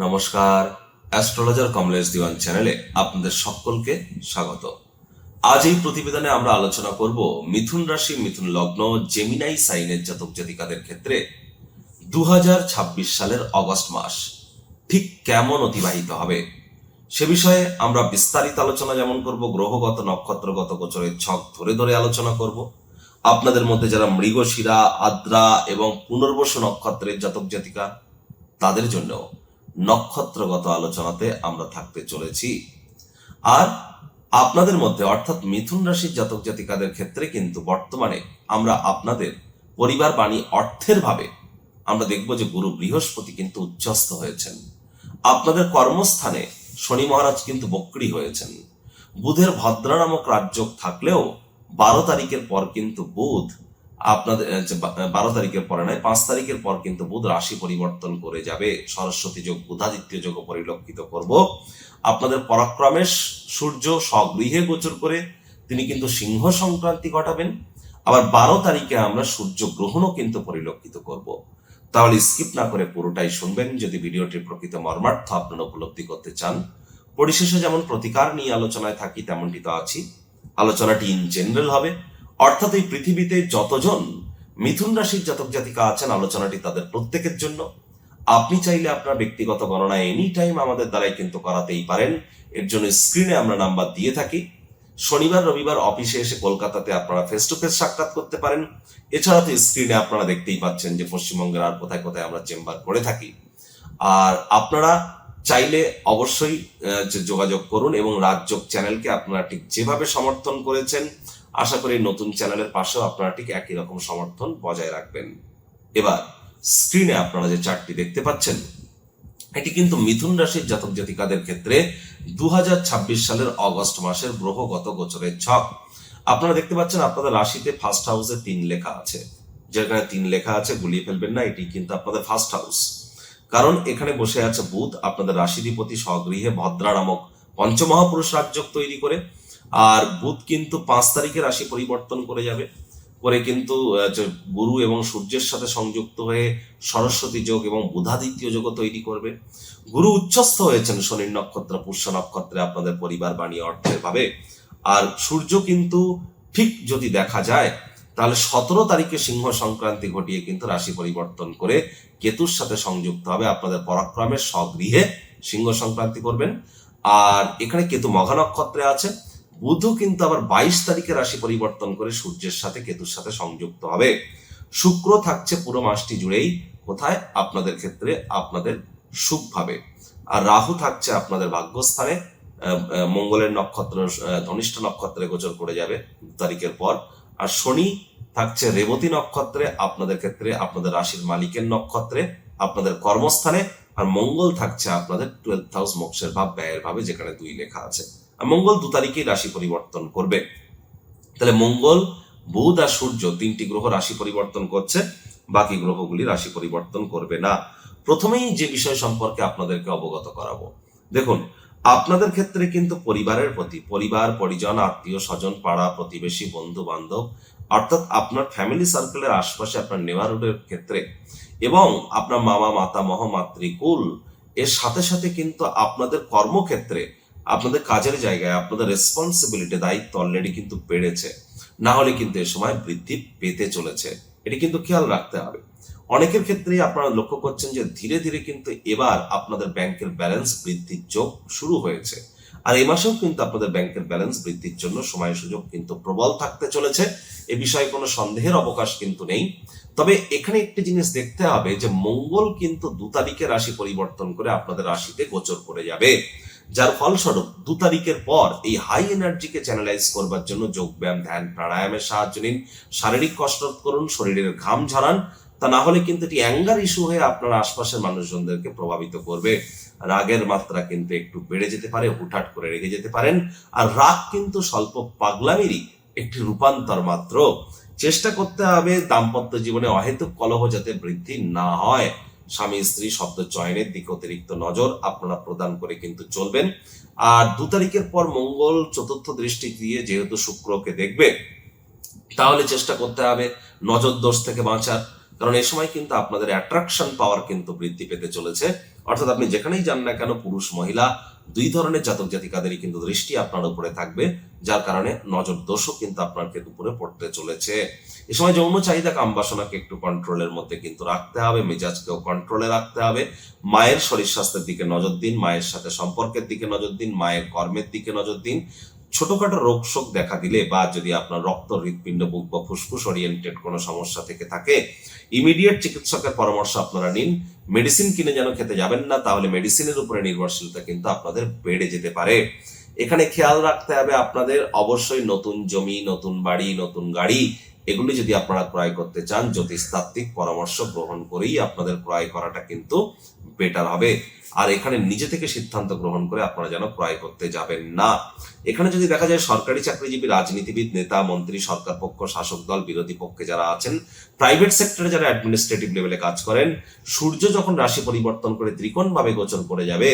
নমস্কার, অ্যাস্ট্রোলজার কমলেশ দিওয়ান চ্যানেলে আপনাদের সকলকে স্বাগত। আজ এই প্রতিবেদনে আমরা আলোচনা করব মিথুন রাশি, মিথুন লগ্ন, জেমিনাই সাইনের জাতক জাতিকাদের ক্ষেত্রে 2026 সালের অগস্ট মাস ঠিক কেমন অতিবাহিত হবে সে বিষয়ে আমরা বিস্তারিত আলোচনা যেমন করব, গ্রহগত নক্ষত্রগত গোচরের ছক ধরে ধরে আলোচনা করব। আপনাদের মধ্যে যারা মৃগশিরা, আদ্রা এবং পুনর্বসু নক্ষত্রের জাতক জাতিকা তাদের জন্য নক্ষত্রগত আলোচনাতে আমরা থাকতে চলেছি। আর আপনাদের মধ্যে অর্থাৎ মিথুন রাশির জাতক জাতিকাদের ক্ষেত্রে কিন্তু বর্তমানে আমরা আপনাদের পরিবার বাণী অর্থের ভাবে আমরা দেখব যে গুরু বৃহস্পতি কিন্তু উচ্চস্থ হয়েছেন। আপনাদের কর্মস্থানে শনি মহারাজ কিন্তু বক্রী হয়েছেন। বুধের ভদ্রা নামক রাজযোগ থাকলেও 12 তারিখের পর কিন্তু বুধ আপনাদের 12 তারিখের পরে নয়, 5 তারিখের পর কিন্তু বুধ রাশি পরিবর্তন করে যাবে। সরস্বতী যোগ, বুধাদিত্য যোগ পরিলক্ষিত করব। আপনাদের পরাক্রমে সূর্য স্বগৃহে গোচর করে তিনি কিন্তু সিংহ সংক্রান্তি ঘটাবেন। আবার 12 তারিখে আমরা সূর্য গ্রহণও কিন্তু পরিলক্ষিত করব। তাহলে স্কিপ না করে পুরোটাই শুনবেন যদি ভিডিওটির প্রকৃত মর্মার্থ আপনারা উপলব্ধি করতে চান। পরিশেষে যেমন প্রতিকার নিয়ে আলোচনায় থাকি তেমনটি তো আছি। আলোচনাটি ইন জেনারেল হবে, অর্থাৎ এই পৃথিবীতে যতজন মিথুন রাশির জাতক জাতিকা আছেন আলোচনাটি তাদের প্রত্যেকের জন্য। আপনি চাইলে আপনার ব্যক্তিগত গণনা এনি টাইম আমাদের দ্বারাই কিন্তু করাতেই পারেন। এর জন্য স্ক্রিনে আমরা নাম্বার দিয়ে থাকি। শনিবার রবিবার অফিসে এসে কলকাতাতে আপনারা ফেস টু ফেস সাক্ষাৎ করতে পারেন। এছাড়া তো স্ক্রিনে আপনারা দেখতেই পাচ্ছেন যে পশ্চিমবঙ্গের আর কোথায় কোথায় আমরা চেম্বার করে থাকি। আর আপনারা চাইলে অবশ্যই যোগাযোগ করুন এবং রাজযোগ চ্যানেলকে আপনারা ঠিক যেভাবে সমর্থন করেছেন আশা করি নতুন চ্যানেলের পাশেও আপনারা ঠিক একই রকম সমর্থন বজায় রাখবেন। এবার স্ক্রিনে আপনারা যে চার্টটি দেখতে পাচ্ছেন এটি কিন্তু মিথুন রাশির জাতক জাতিকাদের ক্ষেত্রে 2026 সালের অগস্ট মাসের গ্রহগত গোচরের ছক। আপনারা দেখতে পাচ্ছেন আপনাদের রাশিতে ফার্স্ট হাউসে 3 লেখা আছে। যেখানে 3 লেখা আছে গুলিয়ে ফেলবেন না, এটি কিন্তু আপনাদের ফার্স্ট হাউস। কারণ এখানে বসে আছে বুধ আপনাদের রাশিধিপতি স্বগৃহে ভদ্রা নামক পঞ্চমহাপুরুষ রাজযোগ তৈরি করে। আর বুধ কিন্তু 5 তারিখে রাশি পরিবর্তন করে যাবে, করে কিন্তু গুরু এবং সূর্যের সাথে সংযুক্ত হয়ে সরস্বতী যোগ এবং বুধাদিত্য যোগও তৈরি করবে। গুরু উচ্চস্থ হয়েছেন শনির নক্ষত্র পুষ্য নক্ষত্রে আপনাদের পরিবার বাণী অর্থের ভাবে। আর সূর্য কিন্তু ঠিক যদি দেখা যায় তাহলে 17 তারিখে সিংহ সংক্রান্তি ঘটিয়ে কিন্তু রাশি পরিবর্তন করে কেতুর সাথে সংযুক্ত হবে। আপনাদের পরাক্রমের স্বগৃহে সিংহ সংক্রান্তি করবেন। আর এখানে কেতু মঘা নক্ষত্রে আছে। বুধও কিন্তু আবার 22 তারিখে রাশি পরিবর্তন করে সূর্যের সাথে কেতুর সাথে সংযুক্ত হবে। শুক্র থাকছে পুরো মাসটি জুড়েই কোথায় আপনাদের ক্ষেত্রে আপনাদের সুখ ভাবে। আর রাহু থাকছে আপনাদের ভাগ্যস্থানে। মঙ্গলের নক্ষত্র ধনিষ্ঠ নক্ষত্রে গোচর করে যাবে 2 তারিখের পর। আর শনি থাকছে রেবতী নক্ষত্রে আপনাদের ক্ষেত্রে আপনাদের রাশির মালিকের নক্ষত্রে আপনাদের কর্মস্থানে। আর মঙ্গল থাকছে আপনাদের 12th হাউস মোক্ষের ভাব, ব্যয়ের ভাবে, যেখানে 2 লেখা আছে। মঙ্গল 2 তারিখেই রাশি পরিবর্তন করবে। তাহলে মঙ্গল, বুধ আর সূর্য 3টি গ্রহ রাশি পরিবর্তন করছে, বাকি গ্রহগুলি রাশি পরিবর্তন করবে না। প্রথমেই যে বিষয় সম্পর্কে আপনাদেরকে অবগত করাবো, দেখুন আপনাদের ক্ষেত্রে কিন্তু পরিবারের প্রতি, পরিবার পরিজন, আত্মীয় স্বজন, পাড়া প্রতিবেশী, বন্ধু বান্ধব, অর্থাৎ আপনার ফ্যামিলি সার্কেলের আশপাশে আপনার নেবারহুডের ক্ষেত্রে এবং আপনার মামা মাতামহ মাতৃকুল এর সাথে সাথে কিন্তু আপনাদের কর্মক্ষেত্রে, আপনাদের কাজের জায়গায় আপনাদের রেসপন্সিবিলিটি, দায়িত্ব অলরেডি কিন্তু বেড়েছে, না হলে কিন্তু এ সময় বৃদ্ধি পেতে চলেছে। এটি কিন্তু খেয়াল রাখতে হবে। অনেকের ক্ষেত্রেই আপনারা লক্ষ্য করছেন যে ধীরে ধীরে কিন্তু এবার আপনাদের ব্যাংকের ব্যালেন্স বৃদ্ধির যোগ শুরু হয়েছে। আর এই মাসেও কিন্তু আপনাদের ব্যাংকের ব্যালেন্স বৃদ্ধির জন্য সময় সুযোগ কিন্তু প্রবল থাকতে চলেছে। এ বিষয়ে কোনো সন্দেহের অবকাশ কিন্তু নেই। তবে এখানে একটি জিনিস দেখতে হবে যে মঙ্গল কিন্তু 2 তারিখে রাশি পরিবর্তন করে আপনাদের রাশিতে গোচর করে যাবে, যার ফলস্বরূপ 2 তারিখের পর এই হাই এনার্জিকে চ্যানেলাইজ করবার জন্য যোগব্যায়াম, ধ্যান, প্রাণায়ামের সাহায্য নিন, শারীরিক কসরত করুন, শরীরের ঘাম ঝরান। তা না হলে কিন্তু এটি অ্যাঙ্গার ইস্যু হয়ে আপনার আশপাশের মানুষজনদেরকে প্রভাবিত করবে। রাগের মাত্রা কিন্তু একটু বেড়ে যেতে পারে, হুটহাট করে রেগে যেতে পারেন। আর রাগ কিন্তু স্বল্প পাগলামিরই একটি রূপান্তর মাত্র। চেষ্টা করতে হবে দাম্পত্য জীবনে অহেতুক কলহ যাতে বৃদ্ধি না হয়। স্বামী স্ত্রী শব্দ চয়নের দিকে অতিরিক্ত নজর আপনারা প্রদান করে কিন্তু চলবেন। আর 2 তারিখের পর মঙ্গল চতুর্থ দৃষ্টি দিয়ে যেহেতু শুক্রকে দেখবে, তাহলে চেষ্টা করতে হবে নজর দোষ থেকে বাঁচার। কারণ এই সময় কিন্তু আপনাদের অ্যাট্রাকশন পাওয়ার কিন্তু বৃদ্ধি পেতে চলেছে, অর্থাৎ আপনি যেখানেই যান না কেন, পুরুষ মহিলা দুই ধরনের জাতক জাতিকাদেরই কিন্তু দৃষ্টি আপনার উপরে থাকবে, যার কারণে নজর দোষও কিন্তু আপনার উপরে পড়তে চলেছে। এ সময় যৌন চাহিদা কাম বাসনাকে একটু কন্ট্রোলের মধ্যে কিন্তু রাখতে হবে, মেজাজকেও কন্ট্রোলে রাখতে হবে। মায়ের শরীর স্বাস্থ্যের দিকে নজর দিন, মায়ের সাথে সম্পর্কের দিকে নজর দিন, মায়ের কর্মের দিকে নজর দিন। ছোটখাটো রোগ শোক দেখা দিলে বা যদি আপনার রক্ত, হৃৎপিণ্ড, বুক বা ফুসফুস ওরিয়েন্টেড কোনো সমস্যা থেকে থাকে, ইমিডিয়েট চিকিৎসকের পরামর্শ আপনারা নিন। মেডিসিন কিনে যেন খেতে যাবেন না, তাহলে মেডিসিনের উপরে নির্ভরশীলতা কিন্তু আপনাদের বেড়ে যেতে পারে। এখানে খেয়াল রাখতে হবে আপনাদের অবশ্যই নতুন জমি, নতুন বাড়ি, নতুন গাড়ি এগুলি যদি আপনারা ক্রয় করতে চান, জ্যোতিষতাত্ত্বিক পরামর্শ গ্রহণ করেই আপনাদের ক্রয় করাটা কিন্তু বেটার হবে। আর এখানে নিজে থেকে সিদ্ধান্ত গ্রহণ করে আপনারা যেন ক্রয় করতে যাবেন না। এখানে যদি দেখা যায় সরকারি চাকরিজীবী, রাজনীতিবিদ, নেতা, মন্ত্রী, সরকার পক্ষ, শাসক দল, বিরোধী পক্ষে যারা আছেন, প্রাইভেট সেক্টরে যারা অ্যাডমিনিস্ট্রেটিভ লেভেলে কাজ করেন, সূর্য যখন রাশি পরিবর্তন করে ত্রিকোণ ভাবে গোচর করে যাবে,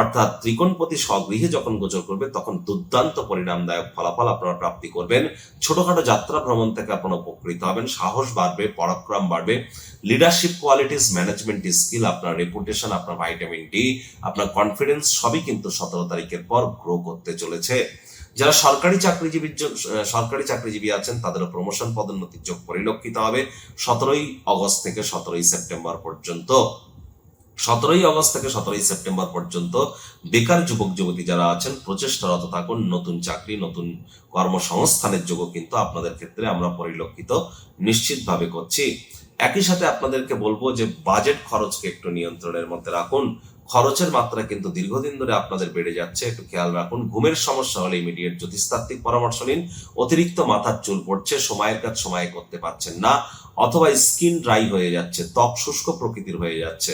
অর্থাৎ ত্রিকোণপতি স্বগৃহে যখন গোচর করবে, তখন দুর্দান্ত পরিণামদায়ক ফলাফল আপনারা প্রাপ্তি করবেন। ছোটখাটো যাত্রা ভ্রমণ থেকে আপনারা উপকৃত হবেন, সাহস বাড়বে, পরাক্রম বাড়বে, লিডারশিপ কোয়ালিটিস, ম্যানেজমেন্ট স্কিল, আপনার রেপুটেশন, আপনার ভাইটামিন ডি, আপনার কনফিডেন্স সবই কিন্তু 17 তারিখের পর গ্রো করতে চলেছে। যারা সরকারি চাকরিজীবী আছেন, তাদেরও প্রমোশন, পদোন্নতির যোগ পরিলক্ষিত হবে 17ই অগস্ট থেকে 17ই সেপ্টেম্বর পর্যন্ত। 17ই অগস্ট থেকে 17ই সেপ্টেম্বর পর্যন্ত বেকার যুবক যুবতী যারা আছেন, প্রচেষ্টারত থাকুন। নতুন চাকরি, নতুন কর্মসংস্থানের যোগও কিন্তু আপনাদের ক্ষেত্রে আমরা পরিলক্ষিত নিশ্চিতভাবে করছি। একই সাথে আপনাদেরকে বলবো যে বাজেট খরচকে একটু নিয়ন্ত্রণের মধ্যে রাখুন। খরচের মাত্রা কিন্তু দীর্ঘদিন ধরে আপনাদের বেড়ে যাচ্ছে, একটু খেয়াল রাখুন। ঘুমের সমস্যা হলে ইমিডিয়েট জ্যোতিষতাত্ত্বিক পরামর্শ নিন। অতিরিক্ত মাথার চুল পড়ছে, সময়ের কাজ সময়ে করতে পারছেন না, অথবা স্কিন ড্রাই হয়ে যাচ্ছে, ত্বক শুষ্ক প্রকৃতির হয়ে যাচ্ছে,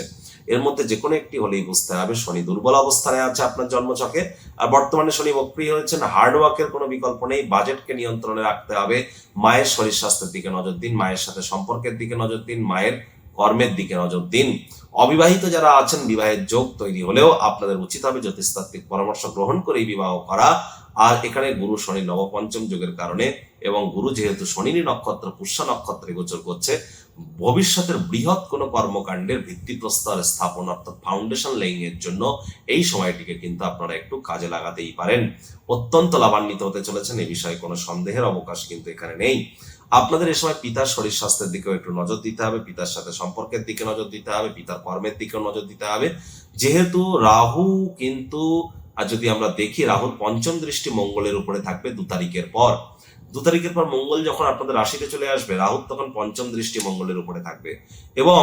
এর মধ্যে যে কোনো একটি হলেই বুঝতে হবে শনি দুর্বল অবস্থানে আছে আপনার জন্মছকে। আর বর্তমানে শনি বক্রী হয়েছেন, হার্ড ওয়ার্কের কোনো বিকল্প নেই। বাজেটকে নিয়ন্ত্রণে রাখতে হবে। মায়ের শরীর স্বাস্থ্যের দিকে নজর দিন, মায়ের সাথে সম্পর্কের দিকে নজর দিন, মায়ের কর্মের দিকে নজর দিন। অবিবাহিত যারা আছেন, বিবাহের যোগ তৈরি হলেও আপনাদের উচিত হবে জ্যোতিষতাত্ত্বিক পরামর্শ গ্রহণ করেই বিবাহ করা। আর এখানে গুরু শনি নবপঞ্চম যোগের কারণে, এবং গুরু যেহেতু শনিনী নক্ষত্র, পুষ্যা নক্ষত্রে গোচর করছে, ভবিষ্যতের বৃহৎ কোনো কর্মকাণ্ডের ভিত্তিপ্রস্তর স্থাপন অর্থাৎ ফাউন্ডেশন লেইং এর জন্য এই সময়টিকে কিন্তু আপনারা একটু কাজে লাগাতেই পারেন। অত্যন্ত লাভান্বিত হতে চলেছেন, এই বিষয়ে কোনো সন্দেহের অবকাশ কিন্তু এখানে নেই। আপনাদের এই সময় পিতার শরীর স্বাস্থ্যের দিকেও একটু নজর দিতে হবে, পিতার সাথে সম্পর্কের দিকে নজর দিতে হবে, পিতার কর্মের দিকেও নজর দিতে হবে। যেহেতু রাহু কিন্তু, আর যদি আমরা দেখি, রাহুর পঞ্চম দৃষ্টি মঙ্গলের উপরে থাকবে 2 তারিখের পর। 2 তারিখের পর মঙ্গল যখন আপনাদের রাশিতে চলে আসবে, রাহুর তখন পঞ্চম দৃষ্টি মঙ্গলের উপরে থাকবে। এবং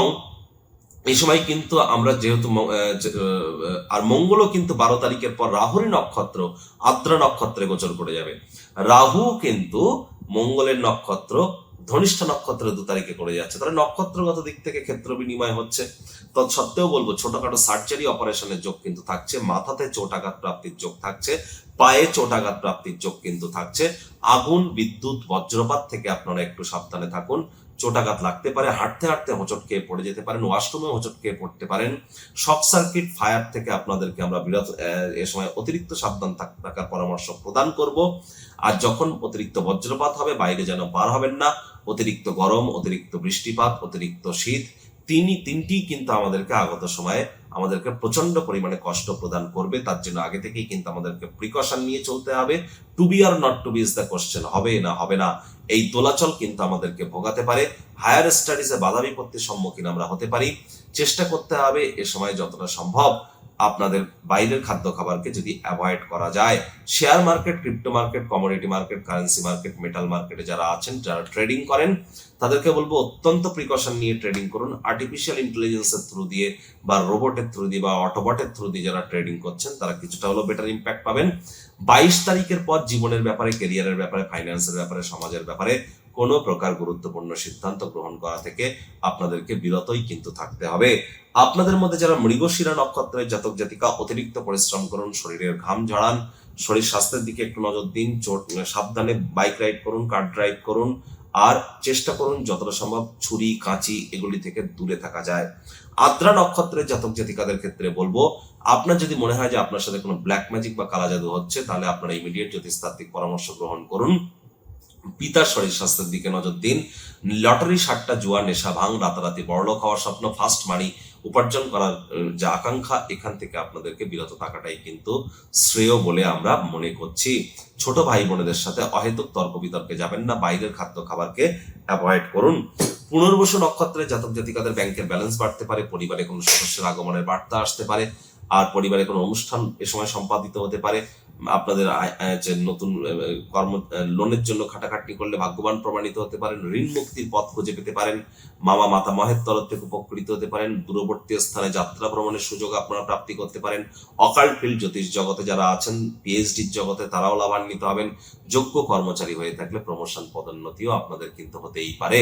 এই সময় কিন্তু আমরা যেহেতু আর মঙ্গলও কিন্তু 12 তারিখের পর রাহুরই নক্ষত্র আদ্রা নক্ষত্রে গোচর করে যাবে। রাহু কিন্তু মঙ্গলের নক্ষত্র ধনিষ্ঠ নক্ষত্র 2 তারিখে করে যাচ্ছে, তাহলে নক্ষত্রগত দিক থেকে ক্ষেত্র বিনিময় হচ্ছে। তৎসত্ত্বেও বলবো ছোটখাটো সার্জারি অপারেশনের যোগ কিন্তু থাকছে, মাথাতে চোটাঘাত প্রাপ্তির যোগ থাকছে, পায়ে চোটাঘাত প্রাপ্তির যোগ কিন্তু থাকছে। আগুন, বিদ্যুৎ, বজ্রপাত থেকে আপনারা একটু সাবধানে থাকুন। চোটাঘাত লাগতে পারে, হাঁটতে হাঁটতে হোঁচট খেয়ে পড়ে যেতে পারেন, ওয়াশরুমে হোঁচট খেয়ে পড়তে পারেন। শর্ট সার্কিট ফায়ার থেকে আপনাদেরকে আমরা এ সময় অতিরিক্ত সাবধান থাকার পরামর্শ প্রদান করব। আর যখন অতিরিক্ত বজ্রপাত হবে, বাইরে যেন বার হবেন না। অতিরিক্ত গরম, অতিরিক্ত বৃষ্টিপাত, অতিরিক্ত শীত, তিনটি কিন্তু আমাদেরকে আগত সময়ে আমাদেরকে প্রচন্ড পরিমাণে কষ্ট প্রদান করবে। তার জন্য আগে থেকেই কিন্তু আমাদেরকে প্রিকশন নিয়ে চলতে হবে। To be or not to be is the question, হবে না হবে না, এই দোলাচল কিন্তু আমাদেরকে ভোগাতে পারে। হায়ার স্টাডিজে বাধা বিপত্তির সম্মুখীন আমরা হতে পারি। চেষ্টা করতে হবে এ সময় যতটা সম্ভব আপনাদের বাইরের খাদ্য খাবারকে যদি অ্যাভয়েড করা যায়। Share market, crypto market, commodity market, currency market, metal মার্কেটে যারা আছেন, যারা ট্রেডিং করেন, তাদেরকে বলবো অত্যন্ত প্রিকশন নিয়ে ট্রেডিং করুন। আর্টিফিশিয়াল ইন্টেলিজেন্সের থ্রু দিয়ে বা রোবটের থ্রু দিয়ে বা অটোবটের থ্রু দিয়ে যারা ট্রেডিং করছেন, তারা কিছুটা হলেও বেটার ইম্প্যাক্ট পাবেন। 22 তারিখের পর জীবনের ব্যাপারে, ক্যারিয়ারের ব্যাপারে, ফাইন্যান্সের ব্যাপারে, সমাজের ব্যাপারে কোনো প্রকার গুরুত্বপূর্ণ সিদ্ধান্ত গ্রহণ করা থেকে আপনাদেরকে বিরতই কিন্তু থাকতে হবে। আপনাদের মধ্যে যারা মৃগশিরা নক্ষত্রের জাতক জাতিকা, অতিরিক্ত পরিশ্রম করুন, শরীরের ঘাম ঝরান, শরীর স্বাস্থ্যের দিকে একটু নজর দিন, সাবধানে বাইক রাইড করুন, কার ড্রাইভ করুন, আর চেষ্টা করুন যতটা সম্ভব ছুরি, কাঁচি এগুলি থেকে দূরে থাকা যায়। আদ্রা নক্ষত্রের জাতক জাতিকাদের ক্ষেত্রে বলবো, আপনার যদি মনে হয় যে আপনার সাথে কোনো ব্ল্যাক ম্যাজিক বা কালা জাদু হচ্ছে, তাহলে আপনারা ইমিডিয়েট জ্যোতিষতাত্ত্বিক পরামর্শ গ্রহণ করুন। পিতার শরীর স্বাস্থ্যের দিকে নজর দিন। লটারি, সাট্টা, জুয়া, নেশা, ভাঙ, রাতারাতি বড়লোক হওয়ার স্বপ্ন, ফাস্ট মানি, উপার্জন করার যে আকাঙ্ক্ষা, এখান থেকে আপনাদেরকে বিরত থাকাটাই কিন্তু শ্রেয় বলে আমরা মনে করছি। ছোট ভাই বোনেদের সাথে অহেতুক তর্ক বিতর্কে যাবেন না, বাইরের খাদ্য খাবারকে অ্যাভয়েড করুন। পুনর্বসু নক্ষত্রে জাতক জাতিকাদের ব্যাংকের ব্যালেন্স বাড়তে পারে, পরিবারে কোনো সদস্যের আগমনের বার্তা আসতে পারে, আর পরিবারে কোনো অনুষ্ঠান এ সময় সম্পাদিত হতে পারে। আপনাদের যে নতুন কর্ম লোনের জন্য খাটাখাটনি করলে ভাগ্যবান প্রমাণিত হতে পারেন, ঋণ মুক্তির পথ খুঁজে পেতে পারেন, মামা মাতামহের তরফ থেকে উপকৃত হতে পারেন, দূরবর্তী স্থানে যাত্রা ভ্রমণের সুযোগ আপনারা প্রাপ্তি করতে পারেন। অকাল্ট ফিল্ড জ্যোতিষ জগতে যারা আছেন, পিএইচডির জগতে তারাও লাভান্বিত হবেন। যোগ্য কর্মচারী হয়ে থাকলে প্রমোশন পদোন্নতিও আপনাদের কিন্তু হতেই পারে।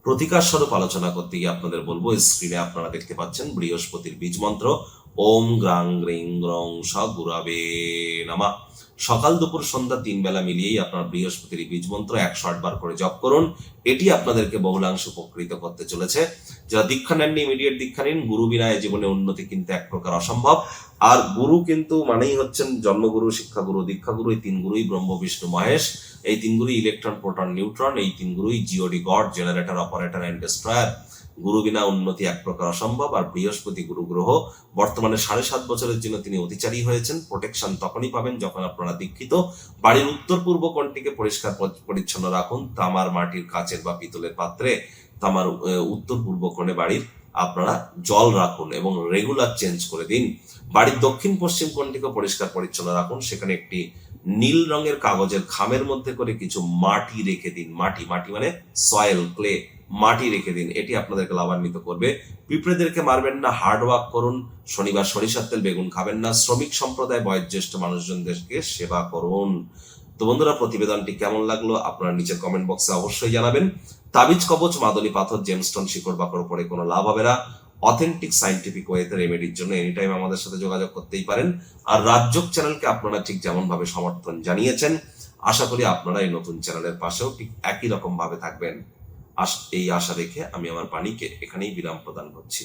প্রতিকার স্বরূপ আলোচনা করতে গিয়ে আপনাদের বলবো, স্ক্রিনে আপনারা দেখতে পাচ্ছেন বৃহস্পতির বীজ মন্ত্র ওম গ্রাং গ্রিং গ্রং স গুরাবে নামা। সকাল দুপুর সন্ধ্যা 3 বেলা মিলিয়েই আপনার বৃহস্পতির বীজ মন্ত্র 108 বার করে জপ করুন। এটি আপনাদেরকে বহুলাংশ উপকৃত করতে চলেছে। যারা দীক্ষা নেননি, ইমিডিয়েট দীক্ষা নিন। গুরু বিনা জীবনে উন্নতি কিন্তু এক প্রকার অসম্ভব। আর গুরু কিন্তু মানেই হচ্ছেন জন্মগুরু, শিক্ষাগুরু, দীক্ষাগুরু। এই 3 গুরুই ব্রহ্ম বিষ্ণু মহেশ। এই 3 গুরুই ইলেকট্রন প্রোটন নিউট্রন। এই 3 গুরুই G O D god, generator, operator and destroyer. গুরু বিনা উন্নতি এক প্রকার অসম্ভব। আর বৃহস্পতি গুরু গ্রহ বর্তমানে 7.5 বছরের জন্য তিনি অতিচারী হয়েছেন। প্রোটেকশন তখনই পাবেন যখন আপনারা দীক্ষিত। বাড়ির উত্তর পূর্ব কোণটিকে পরিষ্কার পরিচ্ছন্ন রাখুন। তামার, মাটির, কাচের বা পিতলের পাত্রে তামার উত্তর পূর্ব কোণে বাড়ির আপনারা জল রাখুন এবং রেগুলার চেঞ্জ করে দিন। বাড়ির দক্ষিণ পশ্চিম কোণটিকে পরিষ্কার পরিচ্ছন্ন রাখুন। সেখানে একটি নীল রঙের কাগজের খামের মধ্যে করে কিছু মাটি রেখে দিন। মাটি মানে সয়েল, ক্লে, মাটি রেখে দিন। এটি আপনাদেরকে লাভান্বিত করবে। পিঁপড়েদেরকে মারবেন না, হার্ড ওয়ার্ক করুন। শনিবার সরিষার তেল বেগুন খাবেন না। শ্রমিক সম্প্রদায়, বয়োজ্যেষ্ঠ মানুষজনদেরকে সেবা করুন। তো বন্ধুরা, প্রতিবেদনটি কেমন লাগলো আপনারা নিচের কমেন্ট বক্সে অবশ্যই জানাবেন। তাবিজ, কবচ, মাদনী পাথর, জেমস্টোন, শিকড় বাকড় পরে কোনো লাভ হবে না। অথেন্টিক সাইন্টিফিক ওয়েতে রেমেডির জন্য এনি টাইম আমাদের সাথে যোগাযোগ করতেই পারেন। আর রাজযোগ চ্যানেলকে আপনারা ঠিক যেমন ভাবে সমর্থন জানিয়েছেন, আশা করি আপনারা এই নতুন চ্যানেলের পাশেও ঠিক একই রকম ভাবে থাকবেন। এই আশা রেখে আমি আমার বাণীকে এখানেই বিরাম প্রদান করছি।